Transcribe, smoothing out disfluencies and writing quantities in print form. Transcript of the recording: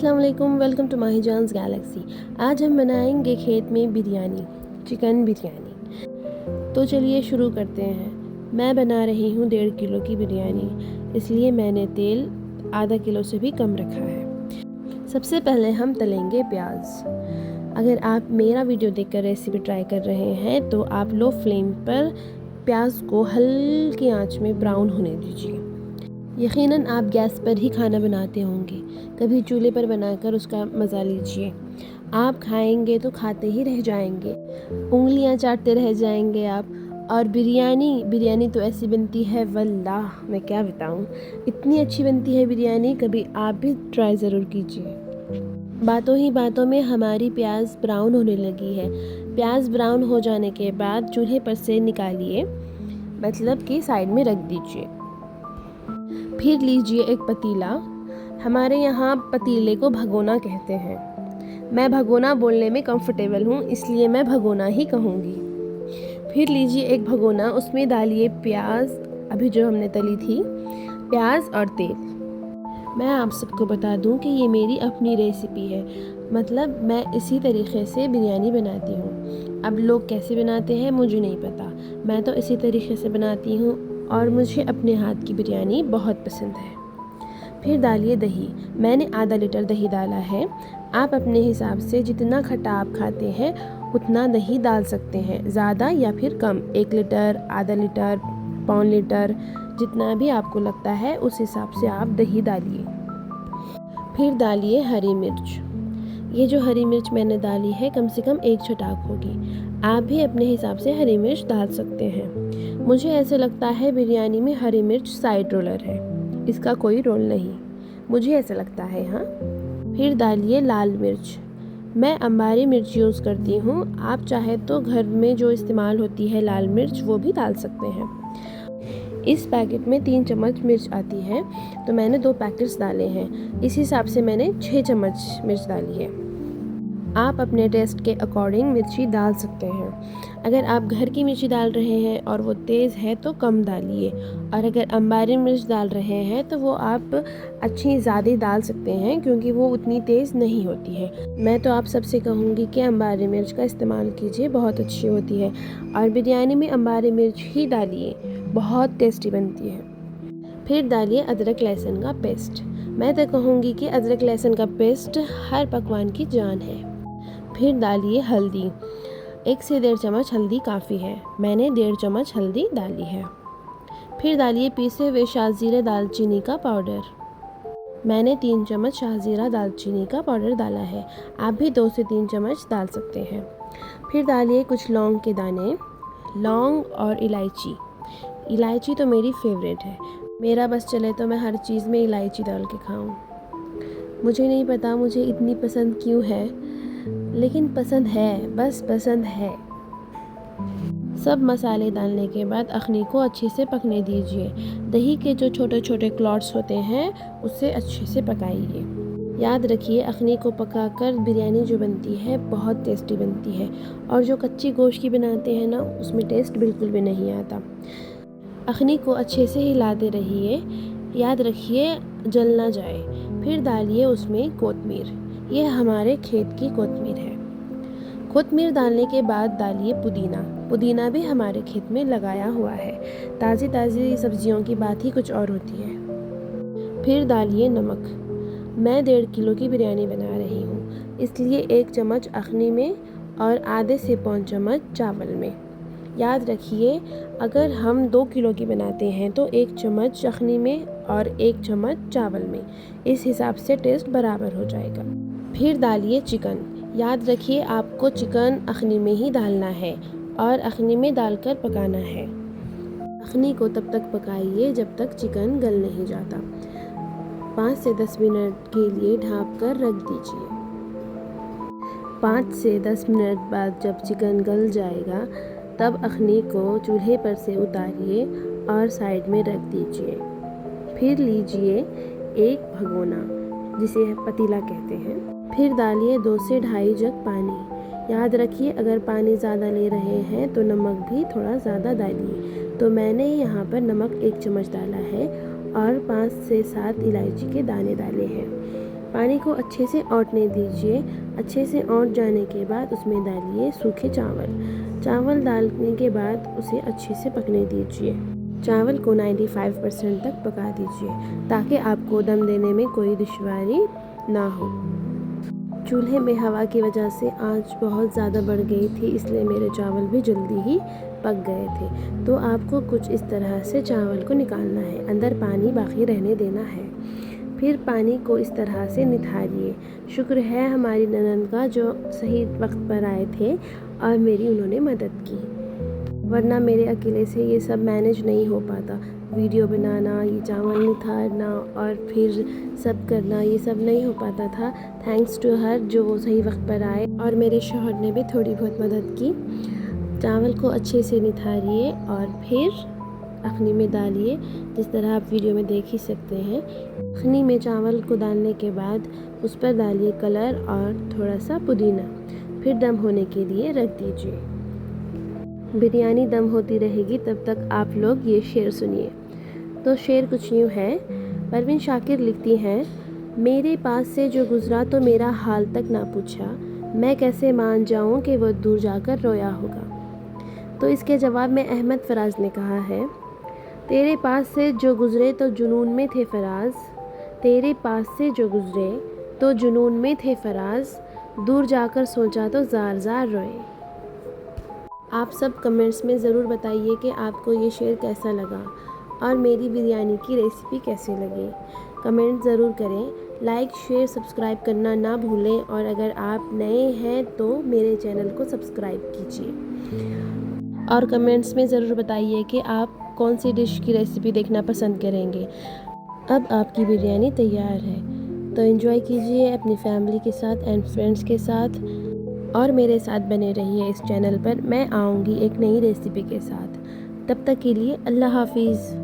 अस्सलाम वालेकुम, welcome to माही जानस गैलेक्सी। आज हम बनाएंगे खेत में बिरयानी, चिकन बिरयानी। तो चलिए शुरू करते हैं। मैं बना रही हूँ 1.5 किलो की बिरयानी, इसलिए मैंने तेल आधा किलो से भी कम रखा है। सबसे पहले हम तलेंगे प्याज। अगर आप मेरा वीडियो देखकर रेसिपी ट्राई कर रहे हैं तो आप लो फ्लेम पर प्याज को हल्की आंच में ब्राउन होने दीजिए। यकीनन आप गैस पर ही खाना बनाते होंगे, कभी चूल्हे पर बनाकर उसका मज़ा लीजिए। आप खाएंगे तो खाते ही रह जाएंगे, उंगलियां चाटते रह जाएंगे आप। और बिरयानी तो ऐसी बनती है, वल्लाह मैं क्या बताऊं, इतनी अच्छी बनती है बिरयानी। कभी आप भी ट्राई ज़रूर कीजिए। बातों ही बातों में हमारी प्याज ब्राउन होने लगी है। प्याज ब्राउन हो जाने के बाद चूल्हे पर से निकालिए, मतलब कि साइड में रख दीजिए। फिर लीजिए एक पतीला। हमारे यहाँ पतीले को भगोना कहते हैं। मैं भगोना बोलने में कंफर्टेबल हूँ, इसलिए मैं भगोना ही कहूँगी। फिर लीजिए एक भगोना, उसमें डालिए प्याज, अभी जो हमने तली थी, प्याज और तेल। मैं आप सबको बता दूं कि ये मेरी अपनी रेसिपी है, मतलब मैं इसी तरीके से बिरयानी बनाती हूँ। अब लोग कैसे बनाते हैं मुझे नहीं पता, मैं तो इसी तरीके से बनाती हूँ और मुझे अपने हाथ की बिरयानी बहुत पसंद है। फिर डालिए दही। मैंने आधा लीटर दही डाला है। आप अपने हिसाब से जितना खट्टा आप खाते हैं उतना दही डाल सकते हैं, ज़्यादा या फिर कम। 1 लीटर, आधा लीटर, पौन लीटर, जितना भी आपको लगता है उस हिसाब से आप दही डालिए। फिर डालिए हरी मिर्च। ये जो हरी मिर्च मैंने डाली है कम से कम 1 छटाक होगी। आप भी अपने हिसाब से हरी मिर्च डाल सकते हैं। मुझे ऐसे लगता है बिरयानी में हरी मिर्च साइड रोलर है, इसका कोई रोल नहीं, मुझे ऐसा लगता है। हाँ, फिर डालिए लाल मिर्च। मैं अंबारी मिर्च यूज़ करती हूँ, आप चाहे तो घर में जो इस्तेमाल होती है लाल मिर्च वो भी डाल सकते हैं। इस पैकेट में 3 चम्मच मिर्च आती है, तो मैंने 2 पैकेट्स डाले हैं। इस हिसाब से मैंने 6 चम्मच मिर्च डाली है। आप अपने टेस्ट के अकॉर्डिंग मिर्ची डाल सकते हैं। अगर आप घर की मिर्ची डाल रहे हैं और वो तेज़ है तो कम डालिए, और अगर अंबारी मिर्च डाल रहे हैं तो वो आप अच्छी ज़्यादा डाल सकते हैं, क्योंकि वो उतनी तेज़ नहीं होती है। मैं तो आप सबसे कहूँगी कि अंबारी मिर्च का इस्तेमाल कीजिए, बहुत अच्छी होती है। और बिरयानी में अंबारी मिर्च ही डालिए, बहुत टेस्टी बनती है। फिर डालिए अदरक लहसुन का पेस्ट। मैं तो कहूँगी कि अदरक लहसुन का पेस्ट हर पकवान की जान है। फिर डालिए हल्दी। 1 से 1.5 चम्मच हल्दी काफ़ी है, मैंने 1.5 चम्मच हल्दी डाली है। फिर डालिए पीसे हुए शाहजीरा दालचीनी का पाउडर। मैंने 3 चम्मच शाहजीरा दालचीनी का पाउडर डाला है, आप भी 2 से 3 चम्मच डाल सकते हैं। फिर डालिए कुछ लौंग के दाने। लौंग और इलायची, इलायची तो मेरी फेवरेट है, मेरा बस चले तो मैं हर चीज़ में इलायची डाल के खाऊं। मुझे नहीं पता मुझे इतनी पसंद क्यों है, लेकिन पसंद है, बस पसंद है। सब मसाले डालने के बाद अखनी को अच्छे से पकने दीजिए। दही के जो छोटे छोटे क्लॉट्स होते हैं उससे अच्छे से पकाइए। याद रखिए, अखनी को पकाकर बिरयानी जो बनती है बहुत टेस्टी बनती है, और जो कच्ची गोश्त की बनाते हैं ना उसमें टेस्ट बिल्कुल भी नहीं आता। अखनी को अच्छे से हिलाते रहिए, याद रखिए जल ना जाए। फिर डालिए उसमें कोतमीर, ये हमारे खेत की कोतमीर है। कोतमीर डालने के बाद डालिए पुदीना। पुदीना भी हमारे खेत में लगाया हुआ है। ताज़ी ताज़ी सब्जियों की बात ही कुछ और होती है। फिर डालिए नमक। मैं 1.5 किलो की बिरयानी बना रही हूँ, इसलिए 1 चम्मच अखनी में और आधे से पौन चम्मच चावल में। याद रखिए, अगर हम 2 किलो की बनाते हैं तो 1 चम्मच अखनी में और 1 चम्मच चावल में, इस हिसाब से टेस्ट बराबर हो जाएगा। फिर डालिए चिकन। याद रखिए, आपको चिकन अखनी में ही डालना है और अखनी में डालकर पकाना है। अखनी को तब तक पकाइए जब तक चिकन गल नहीं जाता। 5 से 10 मिनट के लिए ढाँप कर रख दीजिए। 5 से 10 मिनट बाद जब चिकन गल जाएगा तब अखनी को चूल्हे पर से उतारिए और साइड में रख दीजिए। फिर लीजिए एक भगोना, जिसे पतीला कहते हैं। फिर डालिए 2 से 2.5 जग पानी। याद रखिए, अगर पानी ज़्यादा ले रहे हैं तो नमक भी थोड़ा ज़्यादा डालिए। तो मैंने यहाँ पर नमक 1 चम्मच डाला है और 5 से 7 इलायची के दाने डाले हैं। पानी को अच्छे से औंटने दीजिए। अच्छे से औंट जाने के बाद उसमें डालिए सूखे चावल डालने के बाद उसे अच्छे से पकने दीजिए। चावल को 95% तक पका दीजिए ताकि आपको दम देने में कोई दुश्वारी ना हो। चूल्हे में हवा की वजह से आंच बहुत ज़्यादा बढ़ गई थी, इसलिए मेरे चावल भी जल्दी ही पक गए थे। तो आपको कुछ इस तरह से चावल को निकालना है, अंदर पानी बाकी रहने देना है। फिर पानी को इस तरह से निथारिए। शुक्र है हमारी ननद का जो सही वक्त पर आए थे और मेरी उन्होंने मदद की, वरना मेरे अकेले से ये सब मैनेज नहीं हो पाता। वीडियो बनाना, ये चावल निथारना और फिर सब करना, ये सब नहीं हो पाता था। थैंक्स टू हर जो वो सही वक्त पर आए, और मेरे शौहर ने भी थोड़ी बहुत मदद की। चावल को अच्छे से निथारिए और फिर अखनी में डालिए, जिस तरह आप वीडियो में देख ही सकते हैं। अखनी में चावल को डालने के बाद उस पर डालिए कलर और थोड़ा सा पुदीना, फिर दम होने के लिए रख दीजिए। बिरयानी दम होती रहेगी तब तक आप लोग ये शेर सुनिए। तो शेर कुछ यूँ है। परवीन शाकिर लिखती हैं, मेरे पास से जो गुज़रा तो मेरा हाल तक ना पूछा, मैं कैसे मान जाऊँ कि वो दूर जाकर रोया होगा। तो इसके जवाब में अहमद फराज ने कहा है, तेरे पास से जो गुज़रे तो जुनून में थे फराज, तेरे पास से जो गुज़रे तो जुनून में थे फराज, दूर जाकर सोचा तो ज़ार ज़ार रोए। आप सब कमेंट्स में ज़रूर बताइए कि आपको ये शेर कैसा लगा और मेरी बिरयानी की रेसिपी कैसी लगी। कमेंट ज़रूर करें, लाइक शेयर सब्सक्राइब करना ना भूलें, और अगर आप नए हैं तो मेरे चैनल को सब्सक्राइब कीजिए। और कमेंट्स में ज़रूर बताइए कि आप कौन सी डिश की रेसिपी देखना पसंद करेंगे। अब आपकी बिरयानी तैयार है, तो एंजॉय कीजिए अपनी फैमिली के साथ एंड फ्रेंड्स के साथ, और मेरे साथ बने रहिए इस चैनल पर। मैं आऊँगी एक नई रेसिपी के साथ। तब तक के लिए अल्लाह हाफिज़।